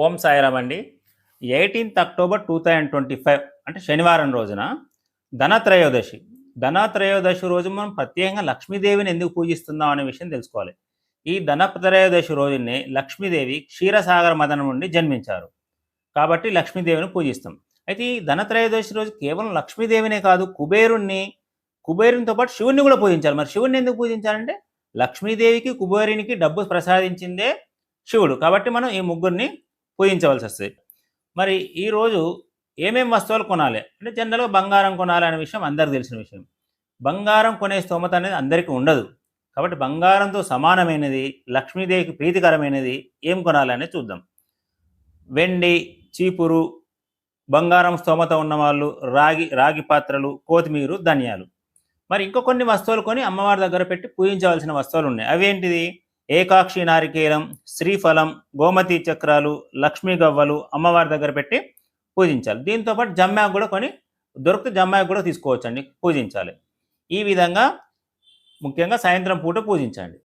ఓం సాయిరామ్ అండి. 18థ్ అక్టోబర్ 2025 అంటే శనివారం రోజున ధనత్రయోదశి. ధనత్రయోదశి రోజు మనం ప్రత్యేకంగా లక్ష్మీదేవిని ఎందుకు పూజిస్తున్నాం అనే విషయం తెలుసుకోవాలి. ఈ ధనత్రయోదశి రోజునే లక్ష్మీదేవి క్షీరసాగర మదనం నుండి జన్మించారు. కాబట్టి లక్ష్మీదేవిని పూజిస్తాం. అయితే ఈ ధనత్రయోదశి రోజు కేవలం లక్ష్మీదేవినే కాదు, కుబేరునితో పాటు శివుణ్ణి కూడా పూజించాలి. మరి శివుణ్ణి ఎందుకు పూజించాలంటే లక్ష్మీదేవికి, కుబేరునికి డబ్బు ప్రసాదించిందే శివుడు. కాబట్టి మనం ఈ ముగ్గురిని పూజించవలసి వస్తుంది. మరి ఈరోజు ఏమేమి వస్తువులు కొనాలి అంటే జనరల్గా బంగారం కొనాలి అనే విషయం అందరికీ తెలిసిన విషయం. బంగారం కొనే స్తోమత అనేది అందరికీ ఉండదు. కాబట్టి బంగారంతో సమానమైనది, లక్ష్మీదేవికి ప్రీతికరమైనది ఏం కొనాలి అనేది చూద్దాం. వెండి, చీపురు, బంగారం స్తోమత ఉన్నవాళ్ళు రాగి పాత్రలు, కొత్తిమీర, ధనియాలు. మరి ఇంకో కొన్ని వస్తువులు కొని అమ్మవారి దగ్గర పెట్టి పూజించవలసిన వస్తువులు ఉన్నాయి. అవేంటిది? ఏకాక్షి నారికేలం, శ్రీఫలం, గోమతి చక్రాలు, లక్ష్మీ గవ్వలు అమ్మవారి దగ్గర పెట్టి పూజించాలి. దీంతోపాటు జమ్మాకు కూడా కొని దొరికితే జమ్మాకు కూడా తీసుకోవచ్చండి, పూజించాలి. ఈ విధంగా ముఖ్యంగా సాయంత్రం పూట పూజించండి.